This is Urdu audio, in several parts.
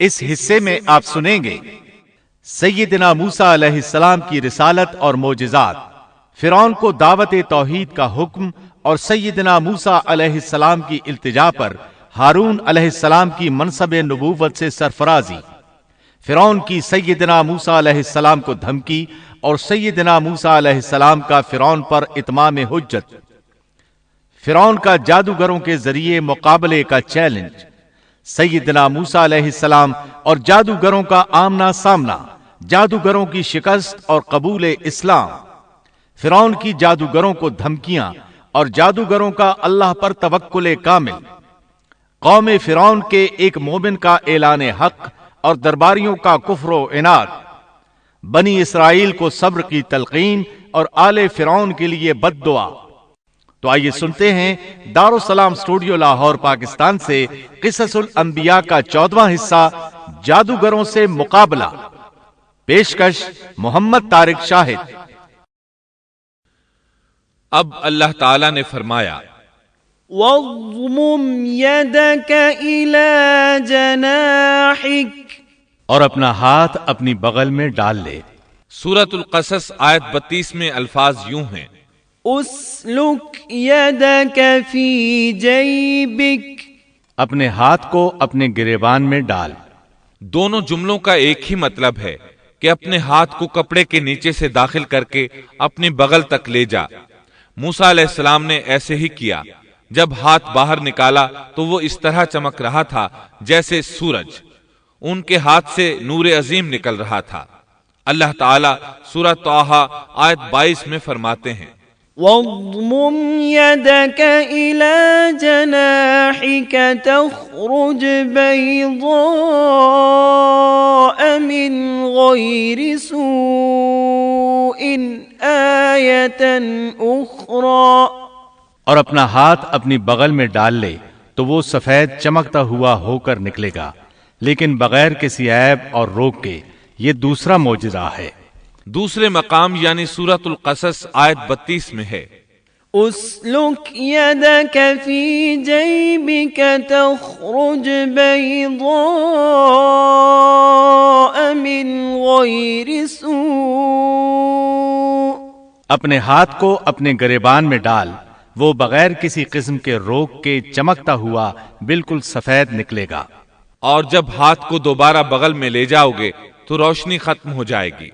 اس حصے میں آپ سنیں گے سیدنا موسیٰ علیہ السلام کی رسالت اور معجزات، فرعون کو دعوت توحید کا حکم اور سیدنا موسیٰ علیہ السلام کی التجا پر ہارون علیہ السلام کی منصب نبوت سے سرفرازی، فرعون کی سیدنا موسیٰ علیہ السلام کو دھمکی اور سیدنا موسیٰ علیہ السلام کا فرعون پر اتمام حجت، فرعون کا جادوگروں کے ذریعے مقابلے کا چیلنج، سیدنا موسیٰ علیہ السلام اور جادوگروں کا آمنا سامنا، جادوگروں کی شکست اور قبول اسلام، فرعون کی جادوگروں کو دھمکیاں اور جادوگروں کا اللہ پر توکل کامل، قوم فرعون کے ایک مومن کا اعلان حق اور درباریوں کا کفر و عناد، بنی اسرائیل کو صبر کی تلقین اور آل فرعون کے لیے بد دعا۔ تو آئیے سنتے ہیں دارالسلام اسٹوڈیو لاہور پاکستان سے قصص الانبیاء کا 14واں حصہ، جادوگروں سے مقابلہ۔ پیشکش محمد طارق شاہد۔ اب اللہ تعالیٰ نے فرمایا وَاضْمُمْ يَدَكَ إِلَى جَنَاحِكَ، اور اپنا ہاتھ اپنی بغل میں ڈال لے۔ سورۃ القصص آیت 32 میں الفاظ یوں ہیں، أُسْلُكْ يَدَكَ فِي جَيْبِكَ، اپنے ہاتھ کو اپنے گریبان میں ڈال۔ دونوں جملوں کا ایک ہی مطلب ہے کہ اپنے ہاتھ کو کپڑے کے نیچے سے داخل کر کے اپنی بغل تک لے جا۔ موسیٰ علیہ السلام نے ایسے ہی کیا۔ جب ہاتھ باہر نکالا تو وہ اس طرح چمک رہا تھا جیسے سورج، ان کے ہاتھ سے نور عظیم نکل رہا تھا۔ اللہ تعالیٰ سورہ طٰہٰ آیت 22 میں فرماتے ہیں، وَاضْمُمْ يَدَكَ إِلَى جَنَاحِكَ تَخْرُجْ بَيْضَاءَ مِنْ غَيْرِ سُوءٍ آيَةً أُخْرَى، اور اپنا ہاتھ اپنی بغل میں ڈال لے تو وہ سفید چمکتا ہوا ہو کر نکلے گا، لیکن بغیر کسی عیب اور روک کے۔ یہ دوسرا معجزہ ہے۔ دوسرے مقام یعنی سورۃ القصص آیت 32 میں ہے، أُسْلُكْ يَدَكَ فِي جَيْبِكَ تَخْرُجْ بَيْضَاءَ مِنْ غَيْرِ سُوءٍ، اپنے ہاتھ کو اپنے گریبان میں ڈال، وہ بغیر کسی قسم کے روک کے چمکتا ہوا بالکل سفید نکلے گا۔ اور جب ہاتھ کو دوبارہ بغل میں لے جاؤ گے تو روشنی ختم ہو جائے گی،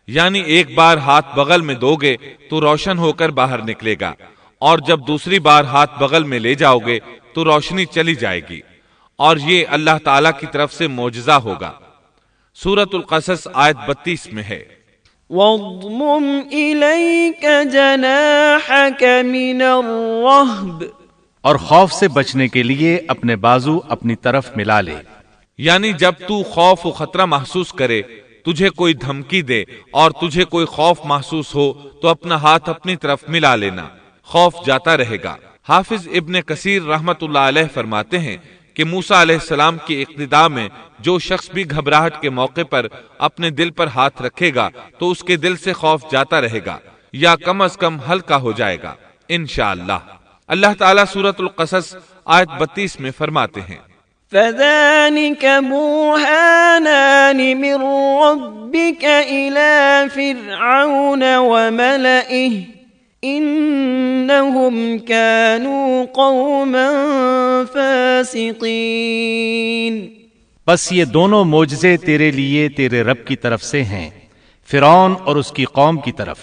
یعنی ایک بار ہاتھ بغل میں دو گے تو روشن ہو کر باہر نکلے گا، اور جب دوسری بار ہاتھ بغل میں لے جاؤ گے تو روشنی چلی جائے گی، اور یہ اللہ تعالیٰ کی طرف سے معجزہ ہوگا۔ سورۃ القصص آیت 32 میں ہے، وَاضْمُمْ إِلَيْكَ جَنَاحَكَ مِنَ الرَّهْبِ، اور خوف سے بچنے کے لیے اپنے بازو اپنی طرف ملا لے۔ یعنی جب تو خوف و خطرہ محسوس کرے، تجھے کوئی دھمکی دے اور تجھے کوئی خوف محسوس ہو تو اپنا ہاتھ اپنی طرف ملا لینا، خوف جاتا رہے گا۔ حافظ ابن کثیر رحمت اللہ علیہ فرماتے ہیں کہ موسیٰ علیہ السلام کی اقتداء میں جو شخص بھی گھبراہٹ کے موقع پر اپنے دل پر ہاتھ رکھے گا تو اس کے دل سے خوف جاتا رہے گا یا کم از کم ہلکا ہو جائے گا انشاءاللہ۔ اللہ تعالیٰ سورۃ القصص آیت 32 میں فرماتے ہیں، فَذَلِكَ بُرْهَانَانِ مِنْ رَبِّكَ إِلَى فِرْعَوْنَ وَمَلَئِهِ إِنَّهُمْ كَانُوا قَوْمًا فَاسِقِينَ۔ بس یہ دونوں معجزے تیرے لیے تیرے رب کی طرف سے ہیں، فرعون اور اس کی قوم کی طرف،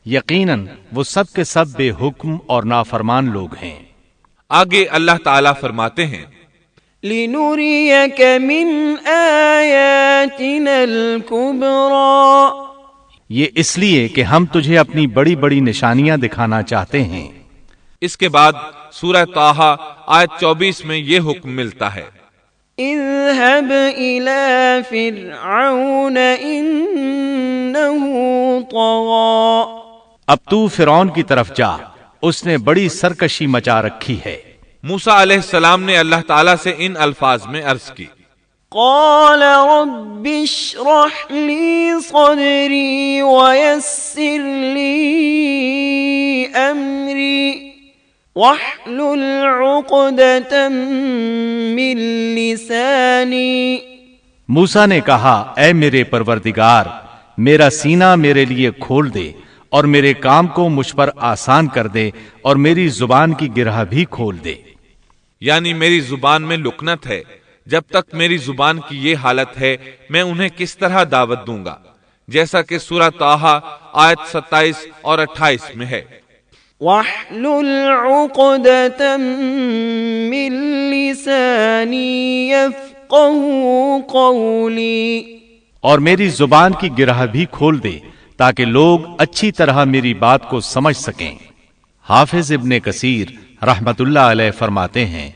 یقیناً وہ سب کے سب بے حکم اور نافرمان لوگ ہیں۔ آگے اللہ تعالیٰ فرماتے ہیں، لِنُرِيَكَ مِنْ آيَاتِنَا الْكُبْرَى، یہ اس لیے کہ ہم تجھے اپنی بڑی بڑی نشانیاں دکھانا چاہتے ہیں۔ اس کے بعد سورہ طٰہٰ آیت 24 میں یہ حکم ملتا ہے، اذهب إلى فرعون إنه طغى، اب تو فرعون کی طرف جا، اس نے بڑی سرکشی مچا رکھی ہے۔ موسیٰ علیہ السلام نے اللہ تعالیٰ سے ان الفاظ میں عرض کی، قال رب اشرح لي صدري ويسر لي أمري واحلل عقدة من لساني، موسیٰ نے کہا اے میرے پروردگار میرا سینہ میرے لیے کھول دے اور میرے کام کو مجھ پر آسان کر دے اور میری زبان کی گرہ بھی کھول دے۔ یعنی میری زبان میں لکنت ہے، جب تک میری زبان کی یہ حالت ہے میں انہیں کس طرح دعوت دوں گا، جیسا کہ سورہ طٰہٰ آیت 27 اور 28 میں ہے۔ وَاحْلُلْ عُقْدَةً مِّن لِّسَانِي يَفْقَهُوا قَوْلِي، اور میری زبان کی گرہ بھی کھول دے تاکہ لوگ اچھی طرح میری بات کو سمجھ سکیں۔ حافظ ابن کثیر رحمت اللہ علیہ فرماتے ہیں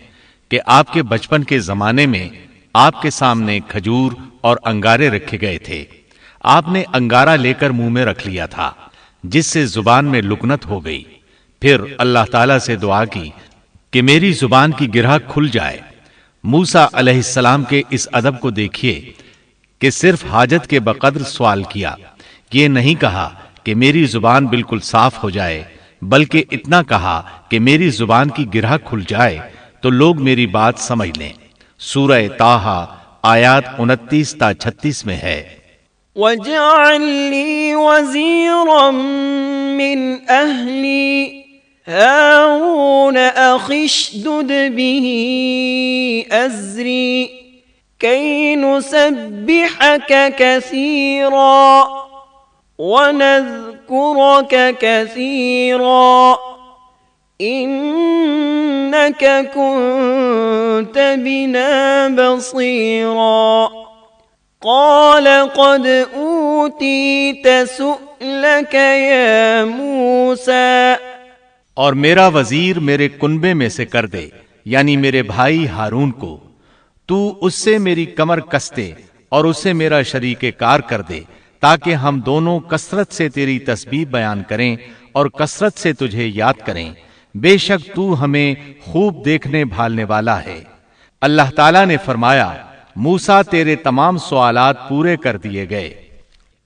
کہ آپ کے بچپن کے زمانے میں آپ کے سامنے کھجور اور انگارے رکھے گئے تھے۔ آپ نے انگارہ لے کر منہ میں رکھ لیا تھا، جس سے زبان میں لکنت ہو گئی۔ پھر اللہ تعالیٰ سے دعا کی کہ میری زبان کی گرہ کھل جائے۔ موسیٰ علیہ السلام کے اس ادب کو دیکھیے کہ صرف حاجت کے بقدر سوال کیا، یہ نہیں کہا کہ میری زبان بالکل صاف ہو جائے، بلکہ اتنا کہا کہ میری زبان کی گرہ کھل جائے تو لوگ میری بات سمجھ لیں۔ سورہ طٰہٰ آیات 29 تا 36 میں ہے۔ وَاجْعَل لِّي وَزِيرًا مِّنْ أَهْلِي هَارُونَ أَخِي اشْدُدْ بِهِ أَزْرِي كَيْ نُسَبِّحَكَ كَثِيرًا وَنَذْكُرَكَ كَثِيرًا إِنَّكَ كُنتَ بِنَا بَصِيرًا قَالَ قَدْ أُوتِيتَ سُؤْلَكَ يَا مُوسَىٰ، اور میرا وزیر میرے کنبے میں سے کر دے، یعنی میرے بھائی ہارون کو، تو اس سے میری کمر کس دے اور اسے میرا شریک کار کر دے، تاکہ ہم دونوں کثرت سے تیری تسبیح بیان کریں اور کثرت سے تجھے یاد کریں۔ بے شک تو ہمیں خوب دیکھنے بھالنے والا ہے۔ اللہ تعالیٰ نے فرمایا موسیٰ تیرے تمام سوالات پورے کر دیے گئے۔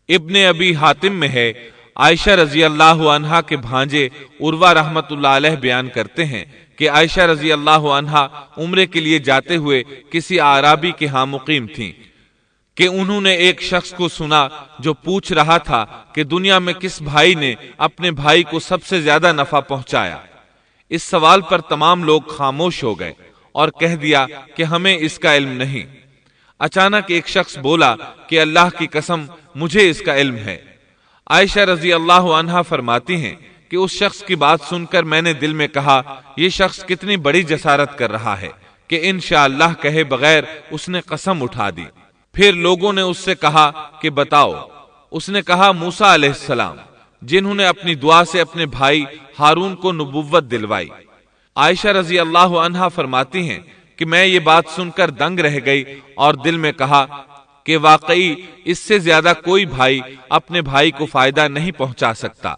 ابن ابی حاتم میں ہے، عائشہ رضی اللہ عنہا کے بھانجے عروہ رحمت اللہ علیہ بیان کرتے ہیں کہ عائشہ رضی اللہ عنہا عمرے کے لیے جاتے ہوئے کسی اعرابی کے ہاں مقیم تھیں کہ انہوں نے ایک شخص کو سنا جو پوچھ رہا تھا کہ دنیا میں کس بھائی نے اپنے بھائی کو سب سے زیادہ نفع پہنچایا۔ اس سوال پر تمام لوگ خاموش ہو گئے اور کہہ دیا کہ ہمیں اس کا علم نہیں۔ اچانک ایک شخص بولا کہ اللہ کی قسم مجھے اس کا علم ہے۔ عائشہ رضی اللہ عنہا فرماتی ہیں کہ اس شخص کی بات سن کر میں نے دل میں کہا یہ شخص کتنی بڑی جسارت کر رہا ہے کہ انشاءاللہ کہے بغیر اس نے قسم اٹھا دی۔ پھر لوگوں نے اس سے کہا کہ بتاؤ۔ اس نے کہا موسیٰ علیہ السلام، جنہوں نے اپنی دعا سے اپنے بھائی ہارون کو نبوت دلوائی۔ عائشہ رضی اللہ عنہا فرماتی ہیں کہ میں یہ بات سن کر دنگ رہ گئی اور دل میں کہا کہ واقعی اس سے زیادہ کوئی بھائی اپنے بھائی کو فائدہ نہیں پہنچا سکتا۔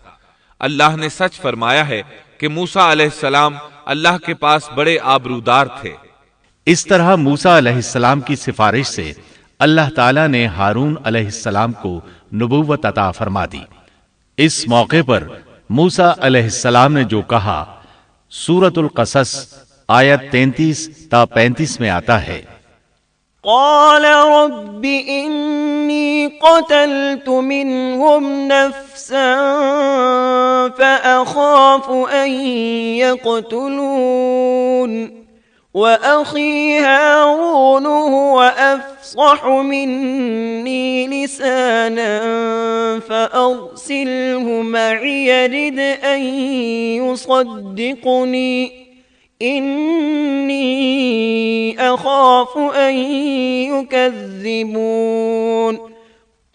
اللہ نے سچ فرمایا ہے کہ موسیٰ علیہ السلام اللہ کے پاس بڑے آبرودار تھے۔ اس طرح موسیٰ علیہ السلام کی سفارش سے اللہ تعالیٰ نے ہارون علیہ السلام کو نبوت عطا فرما دی۔ اس موقع پر موسیٰ علیہ السلام نے جو کہا سورۃ القصص آیت 33 تا 35 میں آتا ہے۔ قال رب إني قتلت منهم نفسا فأخاف أن يقتلون وأخي هارون هو أفصح مني لسانا فأرسله معي يرد أن يصدقني إني أخاف أن يكذبون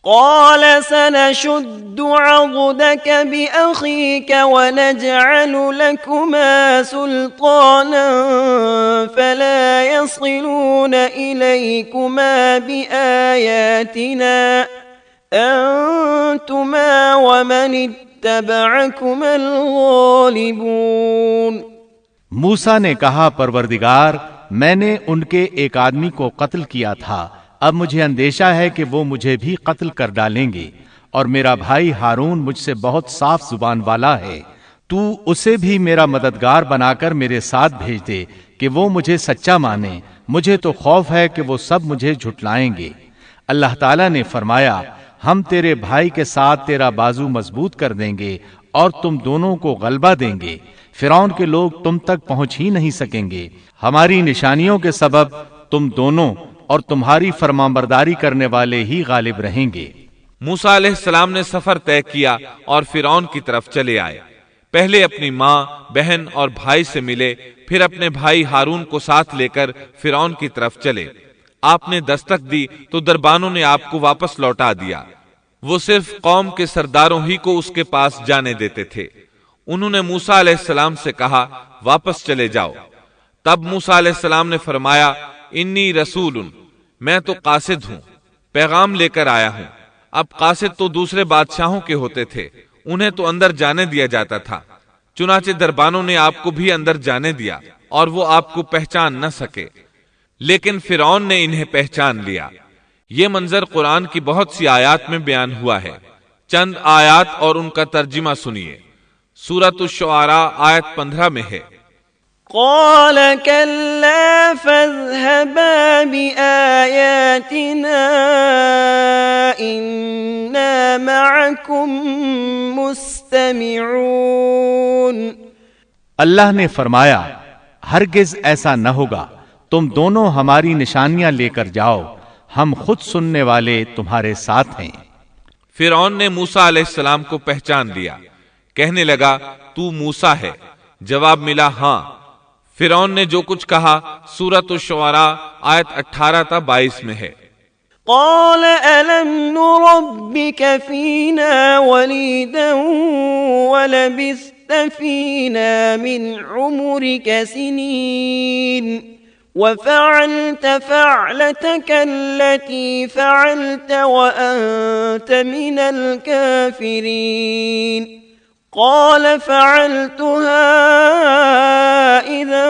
قال سنشد عضدك بأخيك ونجعل لكما سلطانا فلا يصلون إليكما بآياتنا أنتما ومن اتبعكما الغالبون۔ موسیٰ نے کہا پروردگار میں نے ان کے ایک آدمی کو قتل کیا تھا، اب مجھے اندیشہ ہے کہ وہ مجھے بھی قتل کر ڈالیں گے، اور میرا بھائی ہارون مجھ سے بہت صاف زبان والا ہے، تو اسے بھی میرا مددگار بنا کر میرے ساتھ بھیج دے کہ وہ مجھے سچا مانے، مجھے تو خوف ہے کہ وہ سب مجھے جھٹلائیں گے۔ اللہ تعالیٰ نے فرمایا ہم تیرے بھائی کے ساتھ تیرا بازو مضبوط کر دیں گے اور تم دونوں کو غلبہ دیں گے، فرعون کے لوگ تم تک پہنچ ہی نہیں سکیں گے، ہماری نشانیوں کے سبب تم دونوں اور تمہاری فرمانبرداری کرنے والے ہی غالب رہیں گے۔ موسیٰ علیہ السلام نے سفر طے کیا اور فرعون کی طرف چلے آئے۔ پہلے اپنی ماں، بہن اور بھائی سے ملے، پھر اپنے بھائی ہارون کو ساتھ لے کر فرعون کی طرف چلے۔ آپ نے دستک دی تو دربانوں نے آپ کو واپس لوٹا دیا۔ وہ صرف قوم کے سرداروں ہی کو اس کے پاس جانے دیتے تھے۔ انہوں نے موسیٰ علیہ السلام سے کہا واپس چلے جاؤ۔ تب موسیٰ علیہ السلام نے فرمایا انی رسول، میں تو قاصد ہوں، پیغام لے کر آیا ہوں۔ اب قاصد تو دوسرے بادشاہوں کے ہوتے تھے، انہیں تو اندر جانے دیا جاتا تھا، چنانچہ دربانوں نے آپ کو بھی اندر جانے دیا اور وہ آپ کو پہچان نہ سکے، لیکن فرعون نے انہیں پہچان لیا۔ یہ منظر قرآن کی بہت سی آیات میں بیان ہوا ہے۔ چند آیات اور ان کا ترجمہ سنیے۔ سورۃ الشعراء آیت 15 میں ہے قال كلا فاذهبا بآياتنا إنا معكم مستمعون۔ اللہ نے فرمایا ہرگز ایسا نہ ہوگا، تم دونوں ہماری نشانیاں لے کر جاؤ، ہم خود سننے والے تمہارے ساتھ ہیں۔ فرعون نے موسیٰ علیہ السلام کو پہچان لیا، کہنے لگا تو موسیٰ ہے؟ جواب ملا ہاں۔ فرعون نے جو کچھ کہا سورۃ الشعراء آیت 18 تا 22 میں ہے۔ قال ألم نربك فينا وليدا ولبثت فينا من عمرك سنين وفعلت فعلتك التي فعلت وأنت من الكافرين قال فعلتها إذا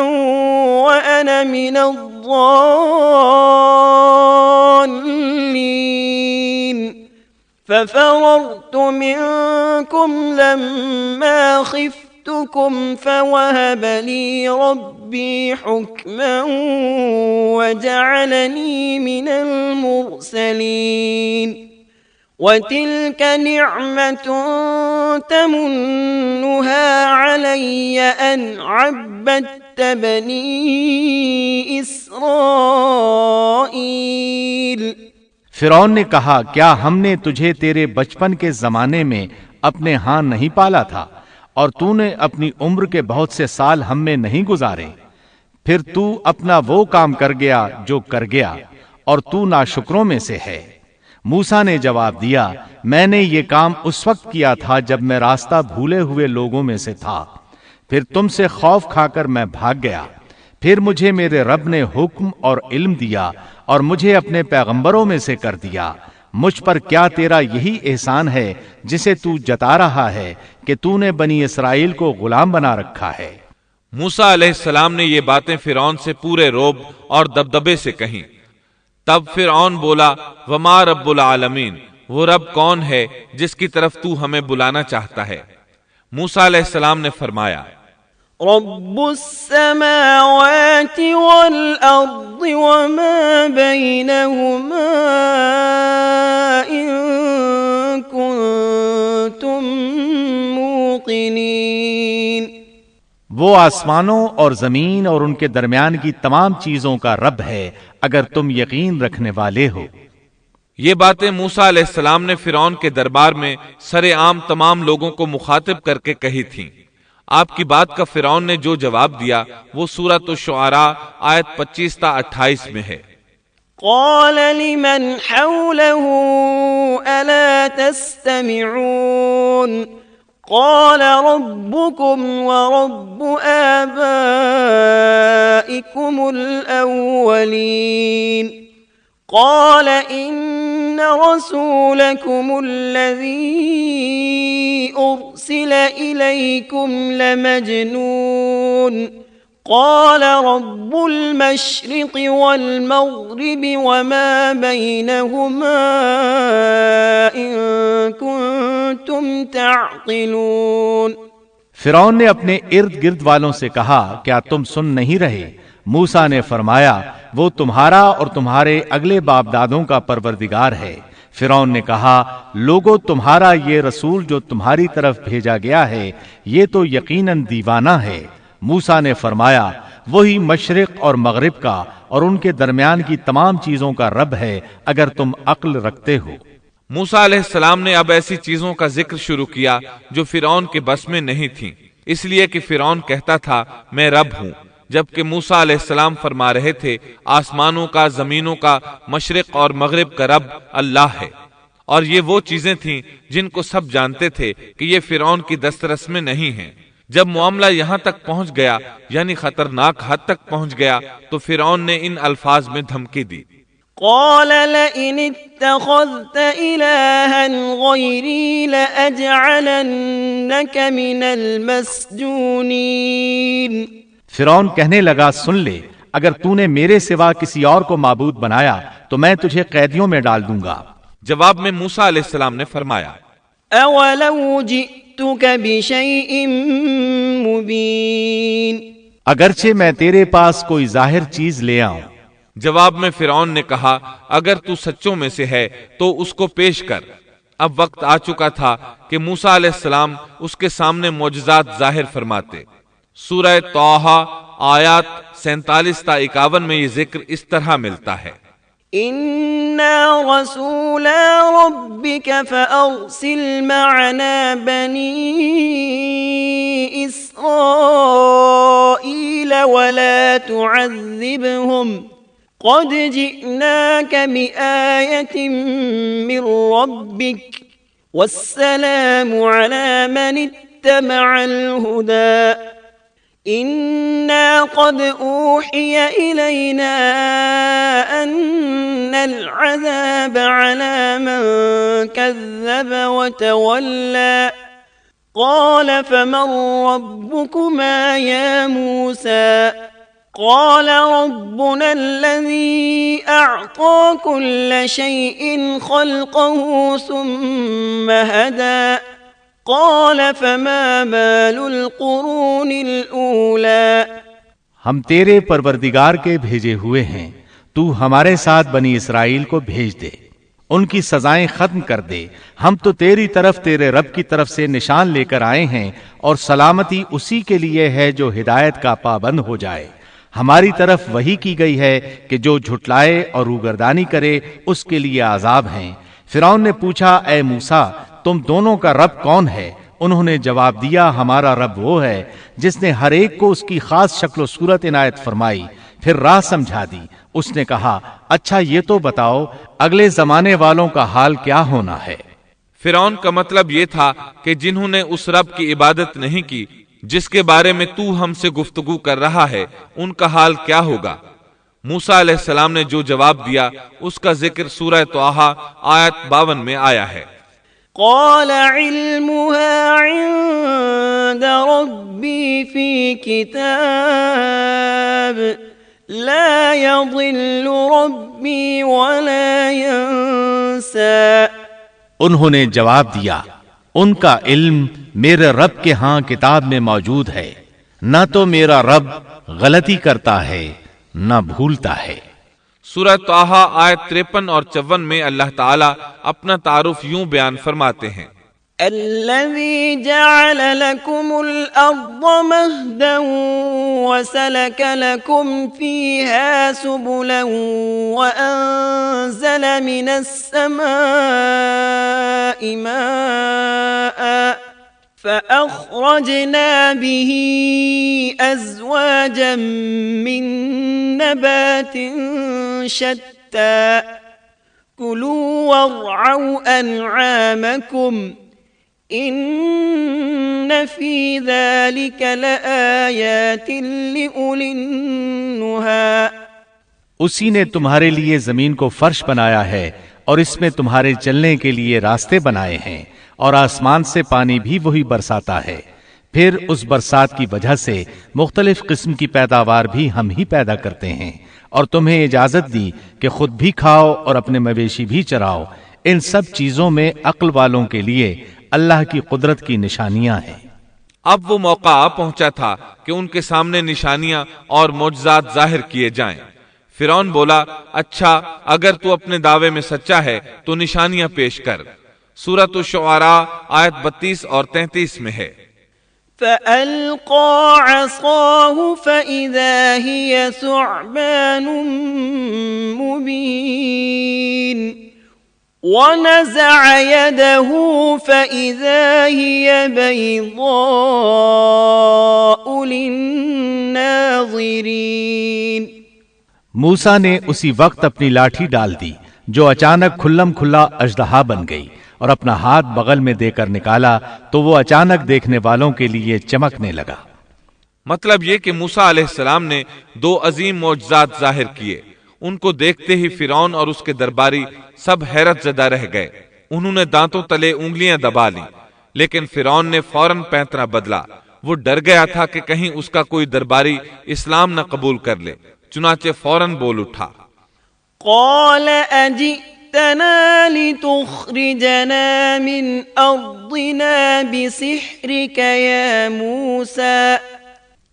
وأنا من الضالين ففررت منكم لما خفتكم فوهب لي ربي حكما وجعلني من المرسلين وتلك نعمة تمنها علي أن عبدت بني إسرائيل۔ فرعون نے کہا کیا ہم نے تجھے تیرے بچپن کے زمانے میں اپنے ہاں نہیں پالا تھا اور تو نے اپنی عمر کے بہت سے سال ہم میں نہیں گزارے، پھر تو اپنا وہ کام کر گیا جو کر گیا اور تو ناشکروں میں سے ہے۔ موسیٰ نے جواب دیا میں نے یہ کام اس وقت کیا تھا جب میں راستہ بھولے ہوئے لوگوں میں سے تھا، پھر تم سے خوف کھا کر میں بھاگ گیا، پھر مجھے میرے رب نے حکم اور علم دیا اور مجھے اپنے پیغمبروں میں سے کر دیا۔ مجھ پر کیا تیرا یہی احسان ہے جسے تو جتا رہا ہے کہ تو نے بنی اسرائیل کو غلام بنا رکھا ہے؟ موسیٰ علیہ السلام نے یہ باتیں فرعون سے پورے رعب اور دبدبے سے کہیں۔ تب فرعون بولا وما رب العالمین، وہ رب کون ہے جس کی طرف تو ہمیں بلانا چاہتا ہے؟ موسیٰ علیہ السلام نے فرمایا رب السماوات والأرض وما بينهما إن كنتم موقنين۔ وہ آسمانوں اور زمین اور ان کے درمیان کی تمام چیزوں کا رب ہے اگر تم یقین رکھنے والے ہو۔ یہ باتیں موسیٰ علیہ السلام نے فرعون کے دربار میں سر عام تمام لوگوں کو مخاطب کر کے کہی تھیں۔ آپ کی بات کا فرعون نے جو جواب دیا وہ سورۃ الشعراء آیت 25 تا 28 میں ہے۔ قال لمن حوله ألا تستمعون قال ربكم ورب آبائكم الأولين قال إن رسولكم الذي أرسل إليكم لمجنون قال رب المشرق والمغرب وما بينهما إن كنتم تعقلون۔ فرعون نے اپنے ارد گرد والوں سے کہا کیا تم سن نہیں رہے؟ موسیٰ نے فرمایا وہ تمہارا اور تمہارے اگلے باپ دادوں کا پروردگار ہے۔ فرعون نے کہا، لوگو تمہارا یہ رسول جو تمہاری طرف بھیجا گیا ہے یہ تو یقیناً دیوانہ ہے۔ موسیٰ نے فرمایا، وہی مشرق اور مغرب کا اور ان کے درمیان کی تمام چیزوں کا رب ہے اگر تم عقل رکھتے ہو۔ موسیٰ علیہ السلام نے اب ایسی چیزوں کا ذکر شروع کیا جو فرعون کے بس میں نہیں تھیں، اس لیے کہ فرعون کہتا تھا میں رب ہوں، جبکہ موسیٰ علیہ السلام فرما رہے تھے آسمانوں کا، زمینوں کا، مشرق اور مغرب کا رب اللہ ہے۔ اور یہ وہ چیزیں تھیں جن کو سب جانتے تھے کہ یہ فرعون کی دسترس میں نہیں ہیں۔ جب معاملہ یہاں تک پہنچ گیا، یعنی خطرناک حد تک پہنچ گیا، تو فرعون نے ان الفاظ میں دھمکی دی، قال لئن اتخذت إلها غيري لأجعلنك من المسجونين۔ فرعون کہنے لگا، سن لے، اگر تو نے میرے سوا کسی اور کو معبود بنایا تو میں تجھے قیدیوں میں ڈال دوں گا۔ جواب میں موسیٰ علیہ السلام نے فرمایا، أولو جئتك بشيء مبين۔ اگرچہ میں تیرے پاس کوئی ظاہر چیز لے آؤں۔ جواب میں فرعون نے کہا، اگر تو سچوں میں سے ہے تو اس کو پیش کر۔ اب وقت آ چکا تھا کہ موسیٰ علیہ السلام اس کے سامنے معجزات ظاہر فرماتے۔ سورہ طٰہٰ آیات 47 تا 51 میں یہ ذکر اس طرح ملتا ہے، إنا رسولا ربك فأرسل معنا بني إسرائيل ولا تعذبهم قد جئناك بآية من ربك والسلام على من اتبع الهدى إنا قد أوحي إلينا أن العذاب على من كذب وتولى قال فمن ربكما يا موسى قال ربنا الذي أعطى كل شيء خلقه ثم هدى قال فما بال القرون الأولى۔ ہم تیرے پروردگار کے بھیجے ہوئے ہیں، تو ہمارے ساتھ بنی اسرائیل کو بھیج دے، ان کی سزائیں ختم کر دے۔ ہم تو تیری طرف تیرے رب کی طرف سے نشان لے کر آئے ہیں، اور سلامتی اسی کے لیے ہے جو ہدایت کا پابند ہو جائے۔ ہماری طرف وحی کی گئی ہے کہ جو جھٹلائے اور روگردانی کرے اس کے لیے عذاب ہیں۔ فرعون نے پوچھا، اے موسیٰ، تم دونوں کا رب کون ہے؟ انہوں نے جواب دیا، ہمارا رب وہ ہے جس نے ہر ایک کو اس کی خاص شکل و صورت عنایت فرمائی، پھر راہ سمجھا دی۔ اس نے کہا، اچھا یہ تو بتاؤ اگلے زمانے والوں کا حال کیا ہونا ہے؟ فرعون کا مطلب یہ تھا کہ جنہوں نے اس رب کی عبادت نہیں کی جس کے بارے میں تو ہم سے گفتگو کر رہا ہے، ان کا حال کیا ہوگا؟ موسیٰ علیہ السلام نے جو جواب دیا اس کا ذکر سورہ طٰہٰ آیت 52 میں آیا ہے، قال علمها عند ربي في كتاب لا يضل ربي ولا ينسى۔ انہوں نے جواب دیا، ان کا علم میرے رب کے ہاں کتاب میں موجود ہے، نہ تو میرا رب غلطی کرتا ہے نہ بھولتا ہے۔ سورہ طٰہٰ آیت 53 اور 54 میں اللہ تعالیٰ اپنا تعارف یوں بیان فرماتے ہیں، الذي جعل لكم الأرض مهدا وسلك لكم فيها سبلا وأنزل من السماء ماء فأخرجنا به أزواجا من نبات شتى كلوا وارعوا أنعامكم إن في ذلك لآيات لأولي النهى۔ اسی نے تمہارے لیے زمین کو فرش بنایا ہے اور اس میں تمہارے چلنے کے لیے راستے بنائے ہیں، اور آسمان سے پانی بھی وہی برساتا ہے، پھر اس برسات کی وجہ سے مختلف قسم کی پیداوار بھی ہم ہی پیدا کرتے ہیں، اور تمہیں اجازت دی کہ خود بھی کھاؤ اور اپنے مویشی بھی چراؤ۔ ان سب چیزوں میں عقل والوں کے لیے اللہ کی قدرت کی نشانیاں ہیں۔ اب وہ موقع آ پہنچا تھا کہ ان کے سامنے نشانیاں اور معجزات ظاہر کیے جائیں۔ فرعون بولا اچھا اگر تو اپنے دعوے میں سچا ہے تو نشانیاں پیش کر۔ سورۃ الشعراء آیت 32 اور 33 میں ہے۔ فألقى عصاه فإذا هي ثعبان مبين ونزع يده فإذا هي بيضاء للناظرين۔ موسیٰ نے اسی وقت اپنی لاٹھی ڈال دی جو اچانک کھلم کھلا اژدہا بن گئی، اور اپنا ہاتھ بغل میں دے کر نکالا تو وہ اچانک دیکھنے والوں کے لیے چمکنے لگا۔ مطلب یہ کہ موسیٰ علیہ السلام نے 2 عظیم معجزات ظاہر کیے۔ ان کو دیکھتے ہی فرعون اور اس کے درباری سب حیرت زدہ رہ گئے۔ انہوں نے دانتوں تلے انگلیاں دبا لیں، لیکن فرعون نے فوراً پینترا بدلا۔ وہ ڈر گیا تھا کہ کہیں اس کا کوئی درباری اسلام نہ قبول کر لے، چنانچہ فوراً بول اٹھا۔ قال أجئتنا لتخرجنا من أرضنا بسحرك يا موسى۔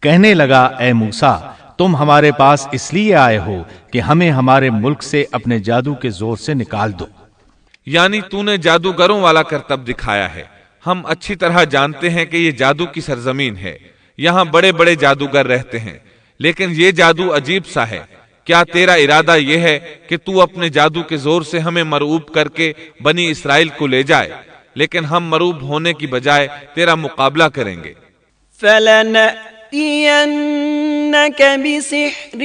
کہنے لگا اے موسیٰ تم ہمارے پاس اس لیے آئے ہو کہ ہمیں ہمارے ملک سے اپنے جادو کے زور سے نکال دو۔ یعنی تو نے جادوگروں والا کرتب دکھایا ہے۔ ہم اچھی طرح جانتے ہیں کہ یہ جادو کی سرزمین ہے، یہاں بڑے بڑے جادوگر رہتے ہیں، لیکن یہ جادو عجیب سا ہے۔ کیا تیرا ارادہ یہ ہے کہ تو اپنے جادو کے زور سے ہمیں مرعوب کر کے بنی اسرائیل کو لے جائے؟ لیکن ہم مرعوب ہونے کی بجائے تیرا مقابلہ کریں گے۔ فَلَنَأْتِيَنَّكَ بِسِحْرٍ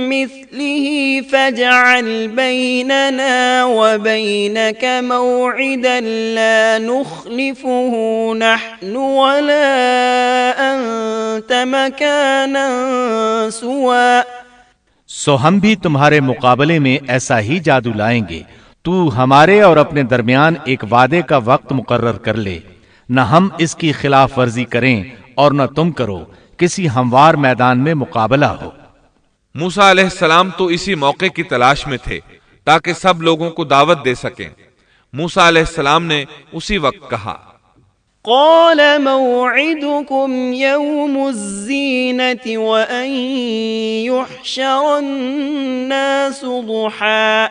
مِثْلِهِ فَاجْعَلْ بَيْنَنَا وَبَيْنَكَ مَوْعِدًا لَا نُخْلِفُهُ نَحْنُ وَلَا أَنْتَ مَكَانًا سُوًى۔ سو ہم بھی تمہارے مقابلے میں ایسا ہی جادو لائیں گے، تو ہمارے اور اپنے درمیان ایک وعدے کا وقت مقرر کر لے، نہ ہم اس کی خلاف ورزی کریں اور نہ تم کرو، کسی ہموار میدان میں مقابلہ ہو۔ موسیٰ علیہ السلام تو اسی موقع کی تلاش میں تھے تاکہ سب لوگوں کو دعوت دے سکیں۔ موسیٰ علیہ السلام نے اسی وقت کہا، قال موعدكم يوم الزينة وأن يحشر الناس ضحى۔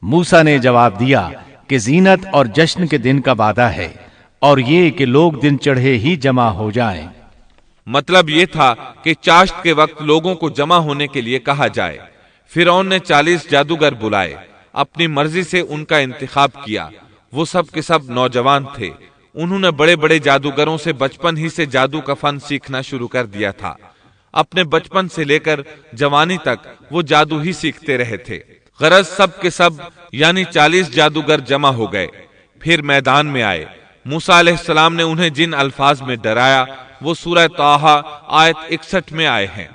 موسیٰ نے جواب دیا کہ زینت اور جشن کے دن کا وعدہ ہے، اور یہ کہ لوگ دن چڑھے ہی جمع ہو جائیں۔ مطلب یہ تھا کہ چاشت کے وقت لوگوں کو جمع ہونے کے لیے کہا جائے۔ فرعون نے 40 جادوگر بلائے، اپنی مرضی سے ان کا انتخاب کیا۔ وہ سب کے سب نوجوان تھے۔ انہوں نے بڑے بڑے جادوگروں سے بچپن ہی سے جادو کا فن سیکھنا شروع کر دیا تھا۔ اپنے بچپن سے لے کر جوانی تک وہ جادو ہی سیکھتے رہے تھے۔ غرض سب کے سب یعنی 40 جادوگر جمع ہو گئے، پھر میدان میں آئے۔ موسیٰ علیہ السلام نے انہیں جن الفاظ میں ڈرایا وہ سورہ طٰہٰ آیت 61 میں آئے ہیں۔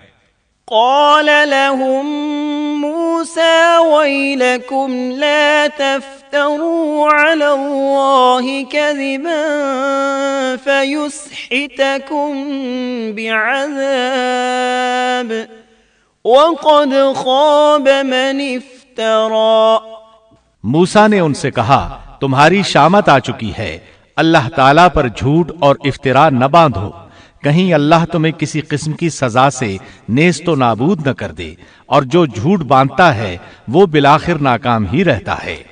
قال لهم موسى ويلكم لا تفتروا على الله كذبا فيسحتكم بعذاب وقد خاب من افترى۔ موسیٰ نے ان سے کہا تمہاری شامت آ چکی ہے، اللہ تعالیٰ پر جھوٹ اور افطرا نہ باندھو، کہیں اللہ تمہیں کسی قسم کی سزا سے نیست و نابود نہ کر دے، اور جو جھوٹ باندھتا ہے وہ بالآخر ناکام ہی رہتا ہے۔